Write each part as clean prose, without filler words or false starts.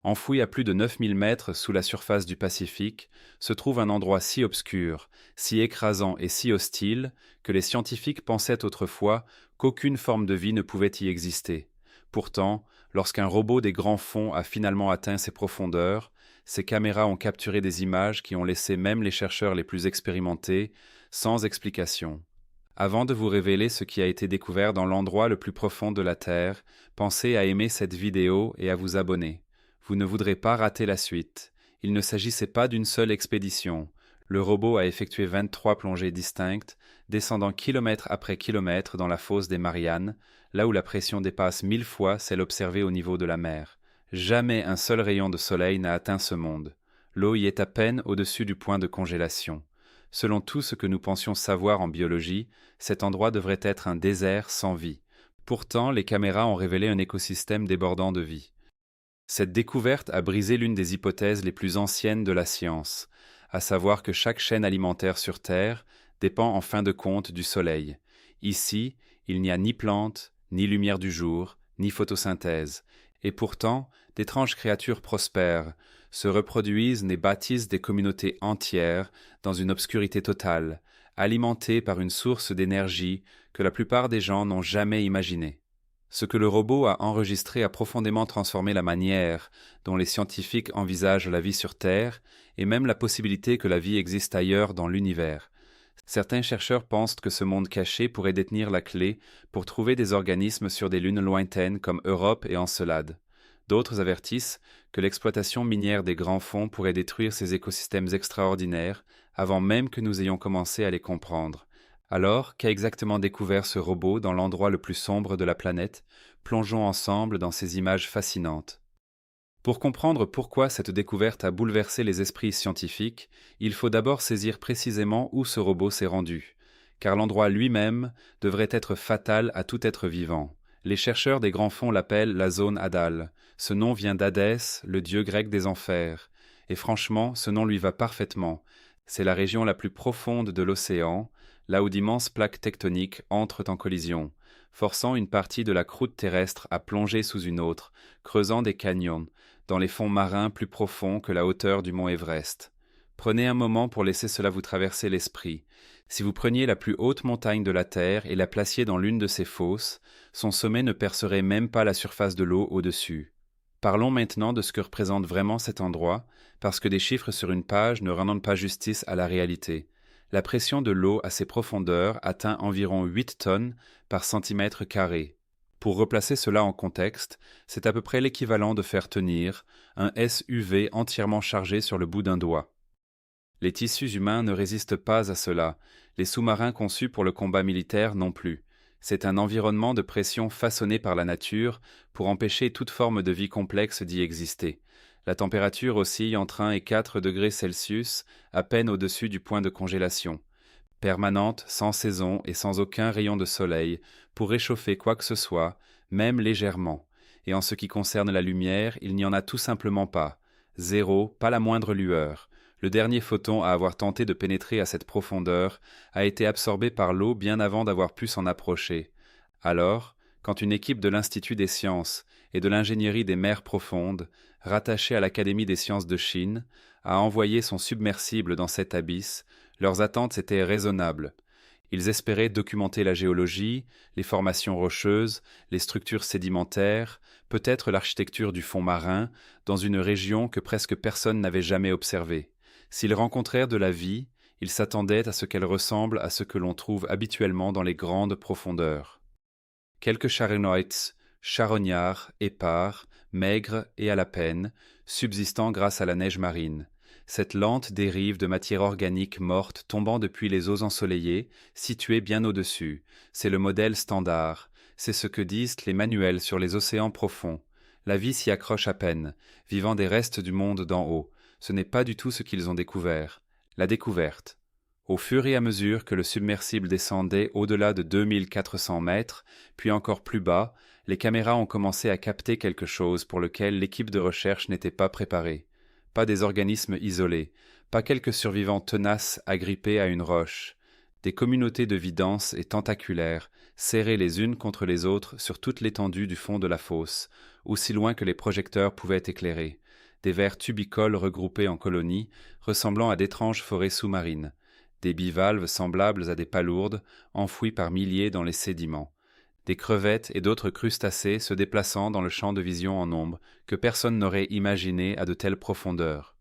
Enfoui à plus de 9000 mètres sous la surface du Pacifique, se trouve un endroit si obscur, si écrasant et si hostile que les scientifiques pensaient autrefois qu'aucune forme de vie ne pouvait y exister. Pourtant, lorsqu'un robot des grands fonds a finalement atteint ces profondeurs, ces caméras ont capturé des images qui ont laissé même les chercheurs les plus expérimentés sans explication. Avant de vous révéler ce qui a été découvert dans l'endroit le plus profond de la Terre, pensez à aimer cette vidéo et à vous abonner. Vous ne voudrez pas rater la suite. Il ne s'agissait pas d'une seule expédition. Le robot a effectué 23 plongées distinctes, descendant kilomètre après kilomètre dans la fosse des Mariannes, là où la pression dépasse 1000 fois celle observée au niveau de la mer. Jamais un seul rayon de soleil n'a atteint ce monde. L'eau y est à peine au-dessus du point de congélation. Selon tout ce que nous pensions savoir en biologie, cet endroit devrait être un désert sans vie. Pourtant, les caméras ont révélé un écosystème débordant de vie. Cette découverte a brisé l'une des hypothèses les plus anciennes de la science, à savoir que chaque chaîne alimentaire sur Terre dépend en fin de compte du Soleil. Ici, il n'y a ni plantes, ni lumière du jour, ni photosynthèse. Et pourtant, d'étranges créatures prospèrent, se reproduisent et bâtissent des communautés entières dans une obscurité totale, alimentées par une source d'énergie que la plupart des gens n'ont jamais imaginée. Ce que le robot a enregistré a profondément transformé la manière dont les scientifiques envisagent la vie sur Terre et même la possibilité que la vie existe ailleurs dans l'univers. Certains chercheurs pensent que ce monde caché pourrait détenir la clé pour trouver des organismes sur des lunes lointaines comme Europe et Encelade. D'autres avertissent que l'exploitation minière des grands fonds pourrait détruire ces écosystèmes extraordinaires avant même que nous ayons commencé à les comprendre. Alors, qu'a exactement découvert ce robot dans l'endroit le plus sombre de la planète? Plongeons ensemble dans ces images fascinantes. Pour comprendre pourquoi cette découverte a bouleversé les esprits scientifiques, il faut d'abord saisir précisément où ce robot s'est rendu, car l'endroit lui-même devrait être fatal à tout être vivant. Les chercheurs des grands fonds l'appellent la zone Hadal. Ce nom vient d'Hadès, le dieu grec des enfers. Et franchement, ce nom lui va parfaitement. C'est la région la plus profonde de l'océan, là où d'immenses plaques tectoniques entrent en collision, forçant une partie de la croûte terrestre à plonger sous une autre, creusant des canyons, dans les fonds marins plus profonds que la hauteur du mont Everest. Prenez un moment pour laisser cela vous traverser l'esprit. Si vous preniez la plus haute montagne de la Terre et la placiez dans l'une de ces fosses, son sommet ne percerait même pas la surface de l'eau au-dessus. Parlons maintenant de ce que représente vraiment cet endroit, parce que des chiffres sur une page ne rendent pas justice à la réalité. La pression de l'eau à ces profondeurs atteint environ 8 tonnes par centimètre carré. Pour replacer cela en contexte, c'est à peu près l'équivalent de faire tenir un SUV entièrement chargé sur le bout d'un doigt. Les tissus humains ne résistent pas à cela, les sous-marins conçus pour le combat militaire non plus. C'est un environnement de pression façonné par la nature pour empêcher toute forme de vie complexe d'y exister. La température oscille entre 1 et 4 degrés Celsius, à peine au-dessus du point de congélation. Permanente, sans saison et sans aucun rayon de soleil, pour réchauffer quoi que ce soit, même légèrement. Et en ce qui concerne la lumière, il n'y en a tout simplement pas. Zéro, pas la moindre lueur. Le dernier photon à avoir tenté de pénétrer à cette profondeur a été absorbé par l'eau bien avant d'avoir pu s'en approcher. Alors, quand une équipe de l'Institut des sciences et de l'ingénierie des mers profondes, rattachée à l'Académie des sciences de Chine, a envoyé son submersible dans cet abysse, leurs attentes étaient raisonnables. Ils espéraient documenter la géologie, les formations rocheuses, les structures sédimentaires, peut-être l'architecture du fond marin, dans une région que presque personne n'avait jamais observée. S'ils rencontrèrent de la vie, ils s'attendaient à ce qu'elle ressemble à ce que l'on trouve habituellement dans les grandes profondeurs. Quelques charognards, charognards, épars, maigres et à la peine, subsistant grâce à la neige marine. Cette lente dérive de matière organique morte tombant depuis les eaux ensoleillées, située bien au-dessus. C'est le modèle standard. C'est ce que disent les manuels sur les océans profonds. La vie s'y accroche à peine, vivant des restes du monde d'en haut. Ce n'est pas du tout ce qu'ils ont découvert. La découverte. Au fur et à mesure que le submersible descendait au-delà de 2400 mètres, puis encore plus bas, les caméras ont commencé à capter quelque chose pour lequel l'équipe de recherche n'était pas préparée. Pas des organismes isolés, pas quelques survivants tenaces agrippés à une roche. Des communautés de vie denses et tentaculaires, serrées les unes contre les autres sur toute l'étendue du fond de la fosse, aussi loin que les projecteurs pouvaient éclairer. des vers tubicoles regroupés en colonies, ressemblant à d'étranges forêts sous-marines, des bivalves semblables à des palourdes, enfouies par milliers dans les sédiments, des crevettes et d'autres crustacés se déplaçant dans le champ de vision en nombre que personne n'aurait imaginé à de telles profondeurs.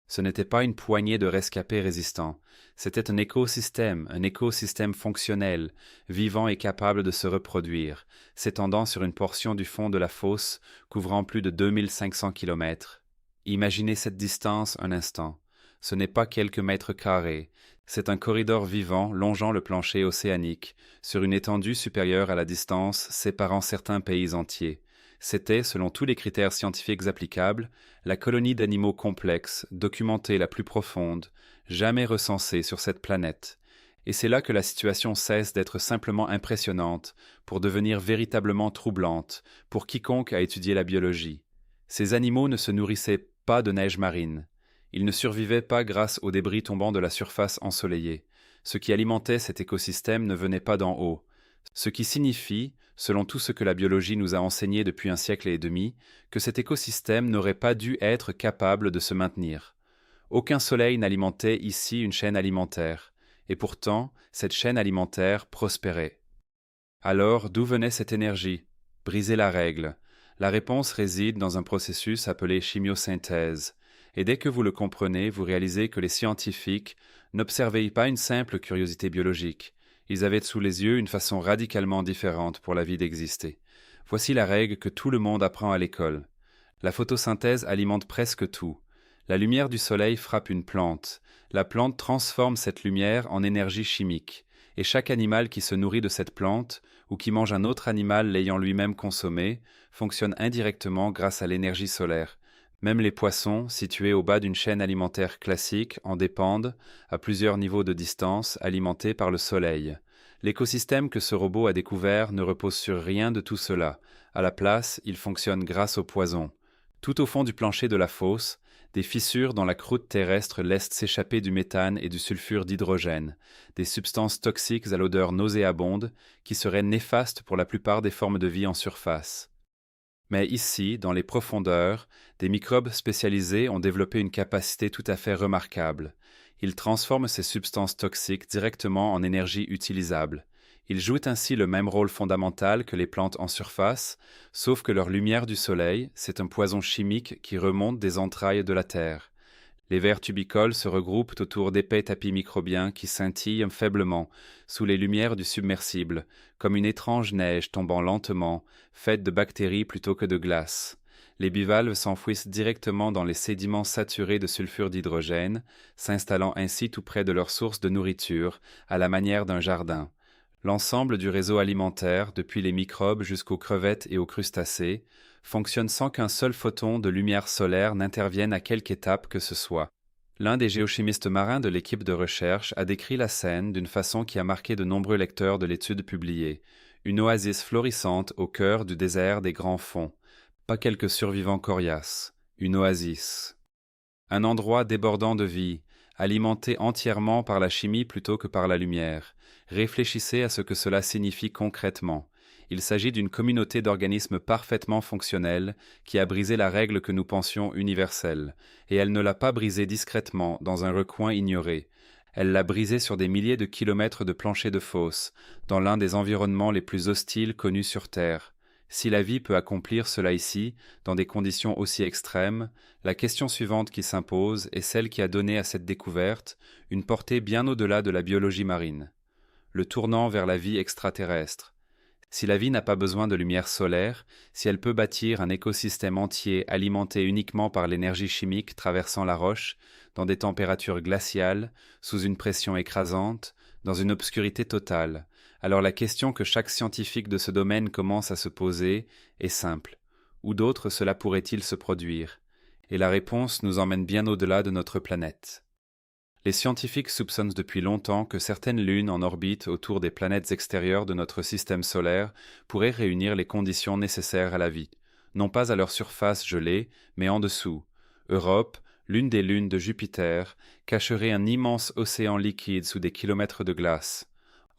Ce n'était pas une poignée de rescapés résistants, c'était un écosystème fonctionnel, vivant et capable de se reproduire, s'étendant sur une portion du fond de la fosse couvrant plus de 2500 kilomètres. Imaginez cette distance un instant. Ce n'est pas quelques mètres carrés, c'est un corridor vivant longeant le plancher océanique, sur une étendue supérieure à la distance séparant certains pays entiers. C'était, selon tous les critères scientifiques applicables, la colonie d'animaux complexes, documentée la plus profonde, jamais recensée sur cette planète. Et c'est là que la situation cesse d'être simplement impressionnante pour devenir véritablement troublante pour quiconque a étudié la biologie. Ces animaux ne se nourrissaient pas de neige marine. Ils ne survivaient pas grâce aux débris tombant de la surface ensoleillée. Ce qui alimentait cet écosystème ne venait pas d'en haut. Ce qui signifie, selon tout ce que la biologie nous a enseigné depuis un siècle et demi, que cet écosystème n'aurait pas dû être capable de se maintenir. Aucun soleil n'alimentait ici une chaîne alimentaire, et pourtant, cette chaîne alimentaire prospérait. Alors, d'où venait cette énergie? Briser la règle. La réponse réside dans un processus appelé chimiosynthèse, et dès que vous le comprenez, vous réalisez que les scientifiques n'observaient pas une simple curiosité biologique. Ils avaient sous les yeux une façon radicalement différente pour la vie d'exister. Voici la règle que tout le monde apprend à l'école. La photosynthèse alimente presque tout. La lumière du soleil frappe une plante. La plante transforme cette lumière en énergie chimique. Et chaque animal qui se nourrit de cette plante, ou qui mange un autre animal l'ayant lui-même consommé, fonctionne indirectement grâce à l'énergie solaire. Même les poissons, situés au bas d'une chaîne alimentaire classique, en dépendent, à plusieurs niveaux de distance, alimentés par le soleil. L'écosystème que ce robot a découvert ne repose sur rien de tout cela. À la place, il fonctionne grâce au poison. Tout au fond du plancher de la fosse, des fissures dans la croûte terrestre laissent s'échapper du méthane et du sulfure d'hydrogène, des substances toxiques à l'odeur nauséabonde qui seraient néfastes pour la plupart des formes de vie en surface. Mais ici, dans les profondeurs, des microbes spécialisés ont développé une capacité tout à fait remarquable. Ils transforment ces substances toxiques directement en énergie utilisable. Ils jouent ainsi le même rôle fondamental que les plantes en surface, sauf que leur lumière du soleil, c'est un poison chimique qui remonte des entrailles de la terre. Les vers tubicoles se regroupent autour d'épais tapis microbiens qui scintillent faiblement sous les lumières du submersible, comme une étrange neige tombant lentement, faite de bactéries plutôt que de glace. Les bivalves s'enfouissent directement dans les sédiments saturés de sulfure d'hydrogène, s'installant ainsi tout près de leur source de nourriture, à la manière d'un jardin. L'ensemble du réseau alimentaire, depuis les microbes jusqu'aux crevettes et aux crustacés, fonctionne sans qu'un seul photon de lumière solaire n'intervienne à quelque étape que ce soit. L'un des géochimistes marins de l'équipe de recherche a décrit la scène d'une façon qui a marqué de nombreux lecteurs de l'étude publiée. Une oasis florissante au cœur du désert des grands fonds. Pas quelques survivants coriaces. Une oasis. Un endroit débordant de vie, alimenté entièrement par la chimie plutôt que par la lumière. Réfléchissez à ce que cela signifie concrètement. Il s'agit d'une communauté d'organismes parfaitement fonctionnels qui a brisé la règle que nous pensions universelle, et elle ne l'a pas brisée discrètement dans un recoin ignoré. Elle l'a brisée sur des milliers de kilomètres de plancher de fosse, dans l'un des environnements les plus hostiles connus sur Terre. Si la vie peut accomplir cela ici, dans des conditions aussi extrêmes, la question suivante qui s'impose est celle qui a donné à cette découverte une portée bien au-delà de la biologie marine. Le tournant vers la vie extraterrestre. Si la vie n'a pas besoin de lumière solaire, si elle peut bâtir un écosystème entier alimenté uniquement par l'énergie chimique traversant la roche, dans des températures glaciales, sous une pression écrasante, dans une obscurité totale, alors la question que chaque scientifique de ce domaine commence à se poser est simple. Où d'autre cela pourrait-il se produire? Et la réponse nous emmène bien au-delà de notre planète. Les scientifiques soupçonnent depuis longtemps que certaines lunes en orbite autour des planètes extérieures de notre système solaire pourraient réunir les conditions nécessaires à la vie, non pas à leur surface gelée, mais en dessous. Europe, l'une des lunes de Jupiter, cacherait un immense océan liquide sous des kilomètres de glace.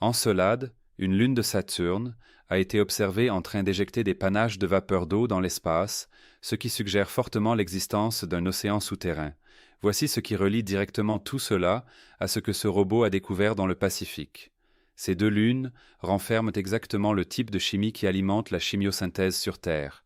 Encelade, une lune de Saturne, a été observée en train d'éjecter des panaches de vapeur d'eau dans l'espace, ce qui suggère fortement l'existence d'un océan souterrain. Voici ce qui relie directement tout cela à ce que ce robot a découvert dans le Pacifique. Ces deux lunes renferment exactement le type de chimie qui alimente la chimiosynthèse sur Terre.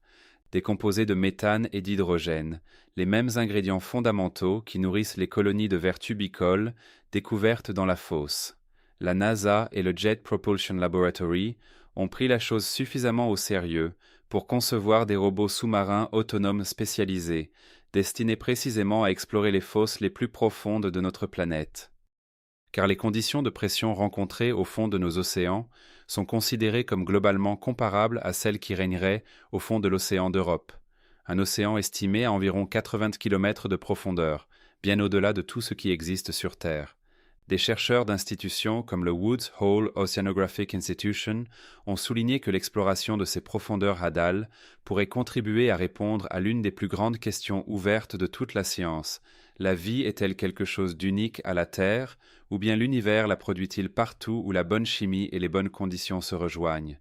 Des composés de méthane et d'hydrogène, les mêmes ingrédients fondamentaux qui nourrissent les colonies de vers tubicoles découvertes dans la fosse. La NASA et le Jet Propulsion Laboratory ont pris la chose suffisamment au sérieux pour concevoir des robots sous-marins autonomes spécialisés, destinés précisément à explorer les fosses les plus profondes de notre planète. Car les conditions de pression rencontrées au fond de nos océans sont considérées comme globalement comparables à celles qui régneraient au fond de l'océan d'Europe, un océan estimé à environ 80 km de profondeur, bien au-delà de tout ce qui existe sur Terre. Des chercheurs d'institutions comme le Woods Hole Oceanographic Institution ont souligné que l'exploration de ces profondeurs hadales pourrait contribuer à répondre à l'une des plus grandes questions ouvertes de toute la science. La vie est-elle quelque chose d'unique à la Terre, ou bien l'univers la produit-il partout où la bonne chimie et les bonnes conditions se rejoignent?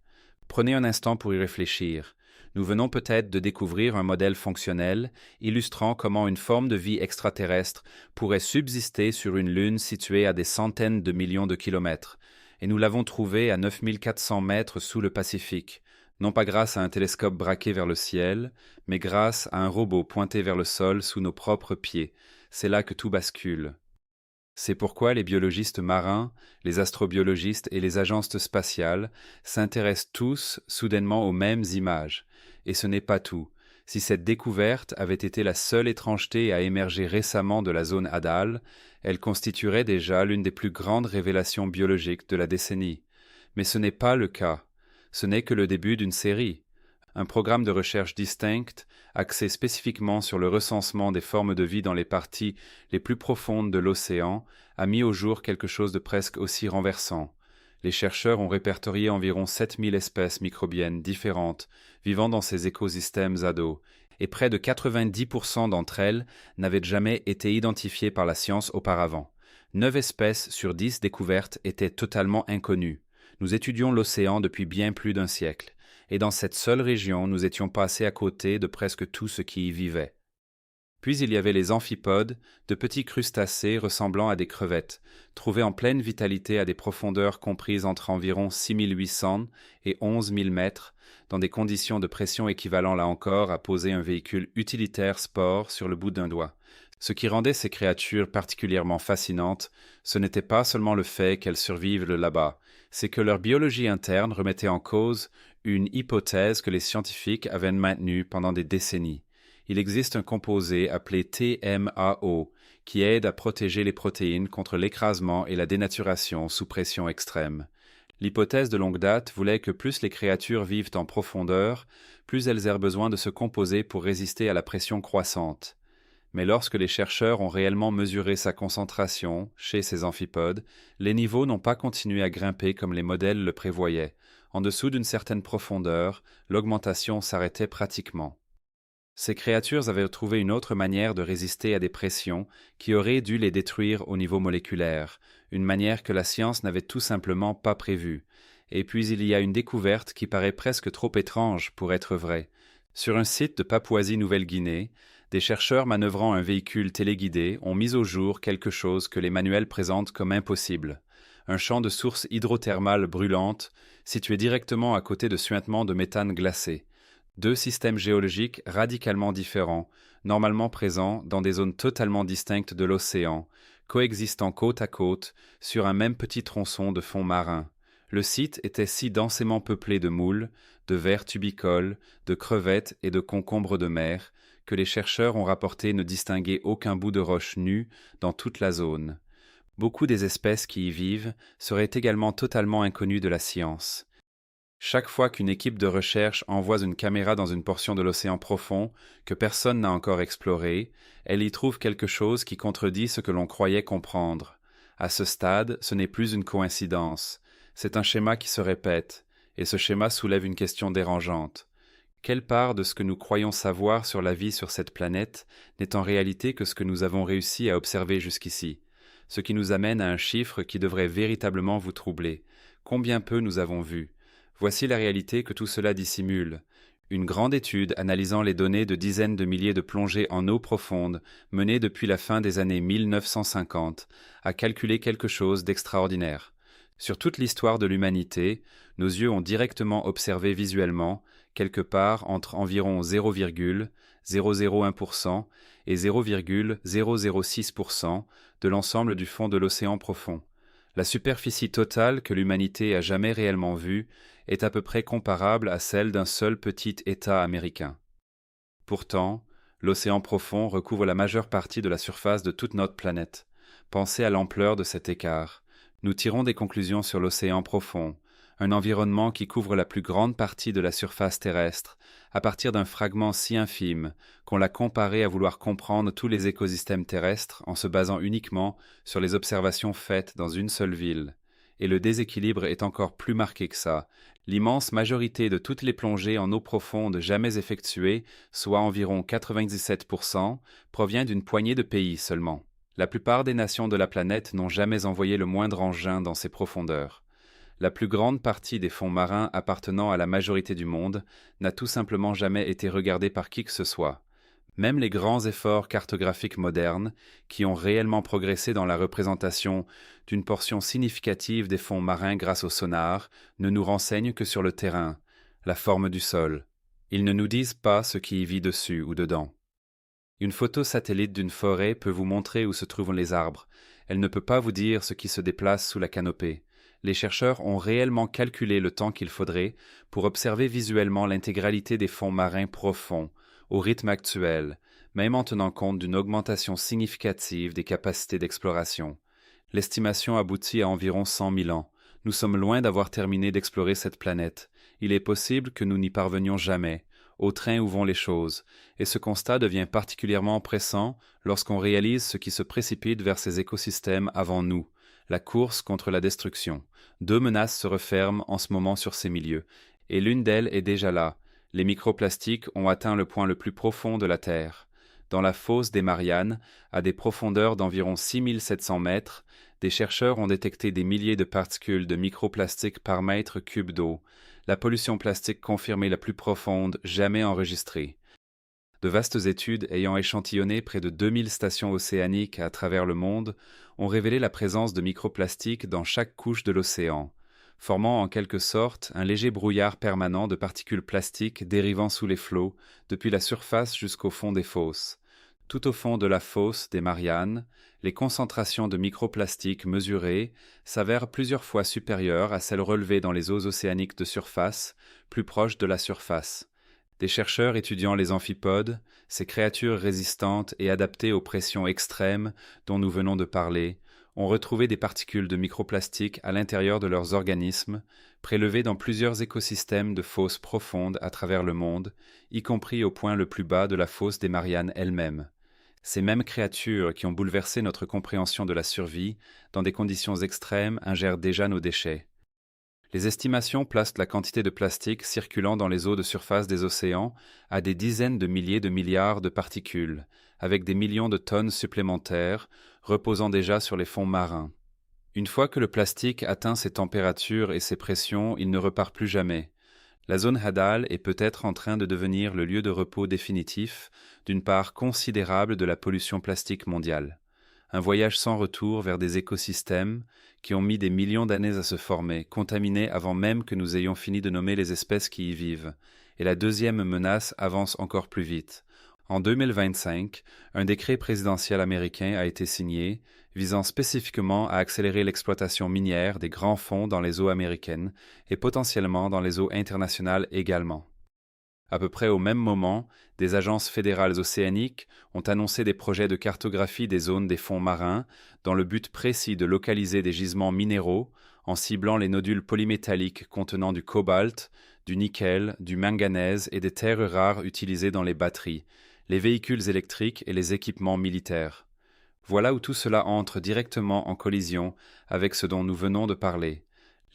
Prenez un instant pour y réfléchir. Nous venons peut-être de découvrir un modèle fonctionnel illustrant comment une forme de vie extraterrestre pourrait subsister sur une lune située à des centaines de millions de kilomètres, et nous l'avons trouvée à 9400 mètres sous le Pacifique, non pas grâce à un télescope braqué vers le ciel, mais grâce à un robot pointé vers le sol sous nos propres pieds. C'est là que tout bascule. C'est pourquoi les biologistes marins, les astrobiologistes et les agences spatiales s'intéressent tous soudainement aux mêmes images. Et ce n'est pas tout. Si cette découverte avait été la seule étrangeté à émerger récemment de la zone hadale, elle constituerait déjà l'une des plus grandes révélations biologiques de la décennie. Mais ce n'est pas le cas. Ce n'est que le début d'une série. Un programme de recherche distinct, axé spécifiquement sur le recensement des formes de vie dans les parties les plus profondes de l'océan, a mis au jour quelque chose de presque aussi renversant. Les chercheurs ont répertorié environ 7000 espèces microbiennes différentes vivant dans ces écosystèmes hadaux, et près de 90% d'entre elles n'avaient jamais été identifiées par la science auparavant. 9 espèces sur 10 découvertes étaient totalement inconnues. Nous étudions l'océan depuis bien plus d'un siècle. Et dans cette seule région, nous étions passés à côté de presque tout ce qui y vivait. Puis il y avait les amphipodes, de petits crustacés ressemblant à des crevettes, trouvés en pleine vitalité à des profondeurs comprises entre environ 6800 et 11 000 mètres, dans des conditions de pression équivalent là encore à poser un véhicule utilitaire sport sur le bout d'un doigt. Ce qui rendait ces créatures particulièrement fascinantes, ce n'était pas seulement le fait qu'elles survivent là-bas, c'est que leur biologie interne remettait en cause une hypothèse que les scientifiques avaient maintenue pendant des décennies. Il existe un composé appelé TMAO qui aide à protéger les protéines contre l'écrasement et la dénaturation sous pression extrême. L'hypothèse de longue date voulait que plus les créatures vivent en profondeur, plus elles aient besoin de ce composé pour résister à la pression croissante. Mais lorsque les chercheurs ont réellement mesuré sa concentration chez ces amphipodes, les niveaux n'ont pas continué à grimper comme les modèles le prévoyaient. En dessous d'une certaine profondeur, l'augmentation s'arrêtait pratiquement. Ces créatures avaient trouvé une autre manière de résister à des pressions qui auraient dû les détruire au niveau moléculaire, une manière que la science n'avait tout simplement pas prévue. Et puis il y a une découverte qui paraît presque trop étrange pour être vraie. Sur un site de Papouasie-Nouvelle-Guinée, des chercheurs manœuvrant un véhicule téléguidé ont mis au jour quelque chose que les manuels présentent comme impossible. Un champ de sources hydrothermales brûlantes, situé directement à côté de suintements de méthane glacé. 2 systèmes géologiques radicalement différents, normalement présents dans des zones totalement distinctes de l'océan, coexistant côte à côte sur un même petit tronçon de fond marin. Le site était si densément peuplé de moules, de vers tubicoles, de crevettes et de concombres de mer, que les chercheurs ont rapporté ne distinguer aucun bout de roche nu dans toute la zone. Beaucoup des espèces qui y vivent seraient également totalement inconnues de la science. Chaque fois qu'une équipe de recherche envoie une caméra dans une portion de l'océan profond que personne n'a encore explorée, elle y trouve quelque chose qui contredit ce que l'on croyait comprendre. À ce stade, ce n'est plus une coïncidence. C'est un schéma qui se répète, et ce schéma soulève une question dérangeante. Quelle part de ce que nous croyons savoir sur la vie sur cette planète n'est en réalité que ce que nous avons réussi à observer jusqu'ici? Ce qui nous amène à un chiffre qui devrait véritablement vous troubler. Combien peu nous avons vu? Voici la réalité que tout cela dissimule. Une grande étude analysant les données de dizaines de milliers de plongées en eau profonde, menée depuis la fin des années 1950, a calculé quelque chose d'extraordinaire. Sur toute l'histoire de l'humanité, nos yeux ont directement observé visuellement, quelque part entre environ 0,001% et 0,006% de l'ensemble du fond de l'océan profond. La superficie totale que l'humanité a jamais réellement vue est à peu près comparable à celle d'un seul petit État américain. Pourtant, l'océan profond recouvre la majeure partie de la surface de toute notre planète. Pensez à l'ampleur de cet écart. Nous tirons des conclusions sur l'océan profond, un environnement qui couvre la plus grande partie de la surface terrestre, à partir d'un fragment si infime qu'on l'a comparé à vouloir comprendre tous les écosystèmes terrestres en se basant uniquement sur les observations faites dans une seule ville. Et le déséquilibre est encore plus marqué que ça. L'immense majorité de toutes les plongées en eau profonde jamais effectuées, soit environ 97%, provient d'une poignée de pays seulement. La plupart des nations de la planète n'ont jamais envoyé le moindre engin dans ces profondeurs. La plus grande partie des fonds marins appartenant à la majorité du monde n'a tout simplement jamais été regardée par qui que ce soit. Même les grands efforts cartographiques modernes, qui ont réellement progressé dans la représentation d'une portion significative des fonds marins grâce au sonar, ne nous renseignent que sur le terrain, la forme du sol. Ils ne nous disent pas ce qui y vit dessus ou dedans. Une photo satellite d'une forêt peut vous montrer où se trouvent les arbres. Elle ne peut pas vous dire ce qui se déplace sous la canopée. Les chercheurs ont réellement calculé le temps qu'il faudrait pour observer visuellement l'intégralité des fonds marins profonds, au rythme actuel, même en tenant compte d'une augmentation significative des capacités d'exploration. L'estimation aboutit à environ 100 000 ans. Nous sommes loin d'avoir terminé d'explorer cette planète. Il est possible que nous n'y parvenions jamais, au train où vont les choses, et ce constat devient particulièrement pressant lorsqu'on réalise ce qui se précipite vers ces écosystèmes avant nous, la course contre la destruction. 2 menaces se referment en ce moment sur ces milieux, et l'une d'elles est déjà là. Les microplastiques ont atteint le point le plus profond de la Terre. Dans la fosse des Mariannes, à des profondeurs d'environ 6700 mètres, des chercheurs ont détecté des milliers de particules de microplastiques par mètre cube d'eau, la pollution plastique confirmée la plus profonde jamais enregistrée. De vastes études ayant échantillonné près de 2000 stations océaniques à travers le monde ont révélé la présence de microplastiques dans chaque couche de l'océan, formant en quelque sorte un léger brouillard permanent de particules plastiques dérivant sous les flots depuis la surface jusqu'au fond des fosses. Tout au fond de la fosse des Mariannes, les concentrations de microplastiques mesurées s'avèrent plusieurs fois supérieures à celles relevées dans les eaux océaniques de surface, plus proches de la surface. Des chercheurs étudiant les amphipodes, ces créatures résistantes et adaptées aux pressions extrêmes dont nous venons de parler, ont retrouvé des particules de microplastiques à l'intérieur de leurs organismes, prélevées dans plusieurs écosystèmes de fosses profondes à travers le monde, y compris au point le plus bas de la fosse des Mariannes elle-même. Ces mêmes créatures qui ont bouleversé notre compréhension de la survie, dans des conditions extrêmes, ingèrent déjà nos déchets. Les estimations placent la quantité de plastique circulant dans les eaux de surface des océans à des dizaines de milliers de milliards de particules, avec des millions de tonnes supplémentaires reposant déjà sur les fonds marins. Une fois que le plastique atteint ces températures et ces pressions, il ne repart plus jamais. La zone Hadal est peut-être en train de devenir le lieu de repos définitif d'une part considérable de la pollution plastique mondiale. Un voyage sans retour vers des écosystèmes qui ont mis des millions d'années à se former, contaminés avant même que nous ayons fini de nommer les espèces qui y vivent. Et la deuxième menace avance encore plus vite. En 2025, un décret présidentiel américain a été signé, visant spécifiquement à accélérer l'exploitation minière des grands fonds dans les eaux américaines et potentiellement dans les eaux internationales également. À peu près au même moment, des agences fédérales océaniques ont annoncé des projets de cartographie des zones des fonds marins dans le but précis de localiser des gisements minéraux en ciblant les nodules polymétalliques contenant du cobalt, du nickel, du manganèse et des terres rares utilisées dans les batteries, les véhicules électriques et les équipements militaires. Voilà où tout cela entre directement en collision avec ce dont nous venons de parler.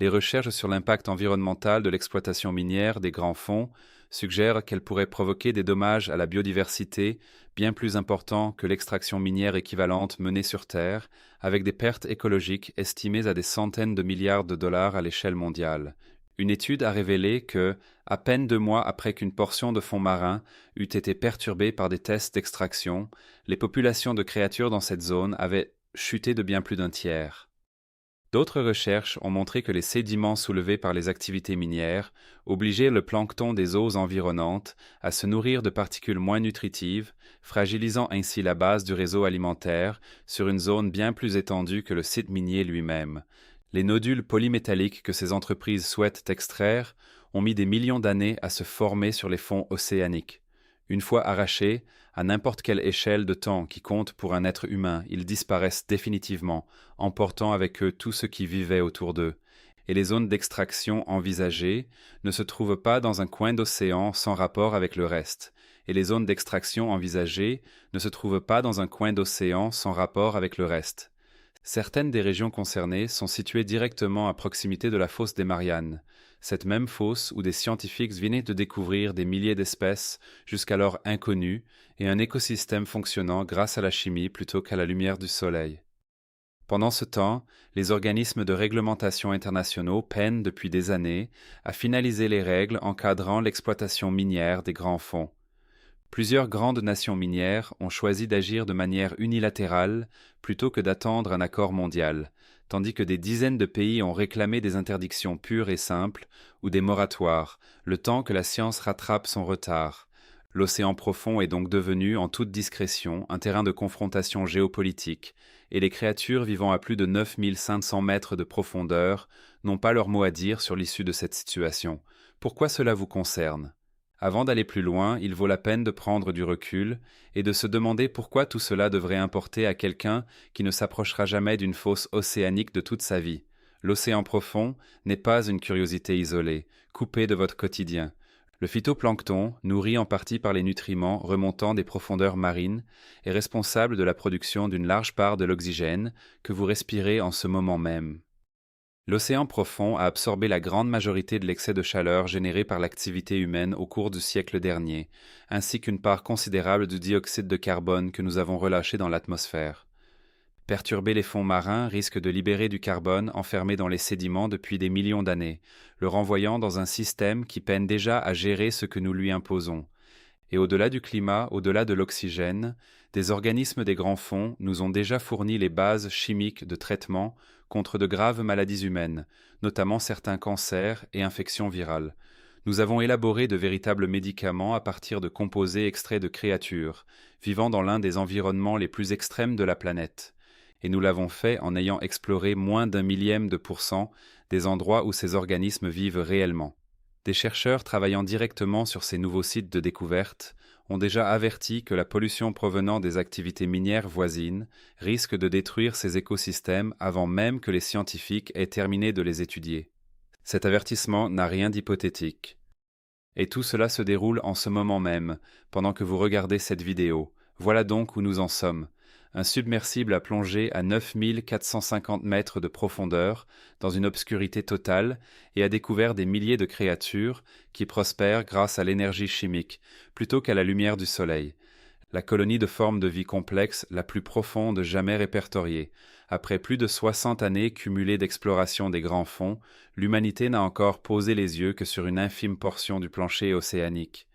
Les recherches sur l'impact environnemental de l'exploitation minière des grands fonds suggèrent qu'elle pourrait provoquer des dommages à la biodiversité bien plus importants que l'extraction minière équivalente menée sur Terre, avec des pertes écologiques estimées à des centaines de milliards de dollars à l'échelle mondiale. Une étude a révélé que, à peine 2 mois après qu'une portion de fond marin eût été perturbée par des tests d'extraction, les populations de créatures dans cette zone avaient chuté de bien plus d'un tiers. D'autres recherches ont montré que les sédiments soulevés par les activités minières obligeaient le plancton des eaux environnantes à se nourrir de particules moins nutritives, fragilisant ainsi la base du réseau alimentaire sur une zone bien plus étendue que le site minier lui-même. Les nodules polymétalliques que ces entreprises souhaitent extraire ont mis des millions d'années à se former sur les fonds océaniques. Une fois arrachés, à n'importe quelle échelle de temps qui compte pour un être humain, ils disparaissent définitivement, emportant avec eux tout ce qui vivait autour d'eux. Et les zones d'extraction envisagées ne se trouvent pas dans un coin d'océan sans rapport avec le reste. Et les zones d'extraction envisagées ne se trouvent pas dans un coin d'océan sans rapport avec le reste. Certaines des régions concernées sont situées directement à proximité de la fosse des Mariannes, cette même fosse où des scientifiques venaient de découvrir des milliers d'espèces jusqu'alors inconnues et un écosystème fonctionnant grâce à la chimie plutôt qu'à la lumière du soleil. Pendant ce temps, les organismes de réglementation internationaux peinent depuis des années à finaliser les règles encadrant l'exploitation minière des grands fonds. Plusieurs grandes nations minières ont choisi d'agir de manière unilatérale plutôt que d'attendre un accord mondial, tandis que des dizaines de pays ont réclamé des interdictions pures et simples ou des moratoires, le temps que la science rattrape son retard. L'océan profond est donc devenu, en toute discrétion, un terrain de confrontation géopolitique, et les créatures vivant à plus de 9500 mètres de profondeur n'ont pas leur mot à dire sur l'issue de cette situation. Pourquoi cela vous concerne ? Avant d'aller plus loin, il vaut la peine de prendre du recul et de se demander pourquoi tout cela devrait importer à quelqu'un qui ne s'approchera jamais d'une fosse océanique de toute sa vie. L'océan profond n'est pas une curiosité isolée, coupée de votre quotidien. Le phytoplancton, nourri en partie par les nutriments remontant des profondeurs marines, est responsable de la production d'une large part de l'oxygène que vous respirez en ce moment même. L'océan profond a absorbé la grande majorité de l'excès de chaleur généré par l'activité humaine au cours du siècle dernier, ainsi qu'une part considérable du dioxyde de carbone que nous avons relâché dans l'atmosphère. Perturber les fonds marins risque de libérer du carbone enfermé dans les sédiments depuis des millions d'années, le renvoyant dans un système qui peine déjà à gérer ce que nous lui imposons. Et au-delà du climat, au-delà de l'oxygène, des organismes des grands fonds nous ont déjà fourni les bases chimiques de traitement contre de graves maladies humaines, notamment certains cancers et infections virales. Nous avons élaboré de véritables médicaments à partir de composés extraits de créatures, vivant dans l'un des environnements les plus extrêmes de la planète. Et nous l'avons fait en ayant exploré moins d'1 millième de % des endroits où ces organismes vivent réellement. Des chercheurs travaillant directement sur ces nouveaux sites de découverte ont déjà averti que la pollution provenant des activités minières voisines risque de détruire ces écosystèmes avant même que les scientifiques aient terminé de les étudier. Cet avertissement n'a rien d'hypothétique. Et tout cela se déroule en ce moment même, pendant que vous regardez cette vidéo. Voilà donc où nous en sommes. Un submersible a plongé à 9450 mètres de profondeur dans une obscurité totale et a découvert des milliers de créatures qui prospèrent grâce à l'énergie chimique plutôt qu'à la lumière du soleil. La colonie de forme de vie complexe la plus profonde jamais répertoriée. Après plus de 60 années cumulées d'exploration des grands fonds, l'humanité n'a encore posé les yeux que sur une infime portion du plancher océanique.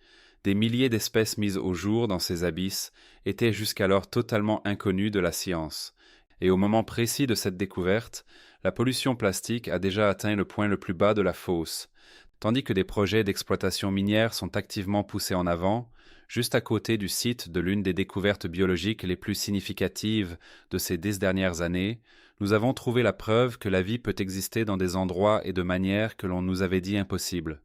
Des milliers d'espèces mises au jour dans ces abysses étaient jusqu'alors totalement inconnues de la science. Et au moment précis de cette découverte, la pollution plastique a déjà atteint le point le plus bas de la fosse. Tandis que des projets d'exploitation minière sont activement poussés en avant, juste à côté du site de l'une des découvertes biologiques les plus significatives de ces 10 dernières années, nous avons trouvé la preuve que la vie peut exister dans des endroits et de manières que l'on nous avait dit impossibles.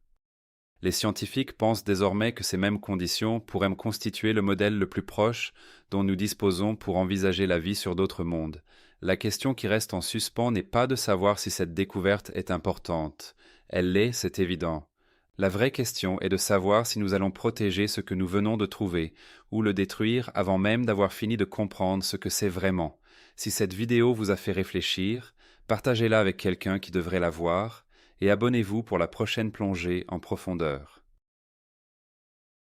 Les scientifiques pensent désormais que ces mêmes conditions pourraient constituer le modèle le plus proche dont nous disposons pour envisager la vie sur d'autres mondes. La question qui reste en suspens n'est pas de savoir si cette découverte est importante. Elle l'est, c'est évident. La vraie question est de savoir si nous allons protéger ce que nous venons de trouver ou le détruire avant même d'avoir fini de comprendre ce que c'est vraiment. Si cette vidéo vous a fait réfléchir, partagez-la avec quelqu'un qui devrait la voir et abonnez-vous pour la prochaine plongée en profondeur.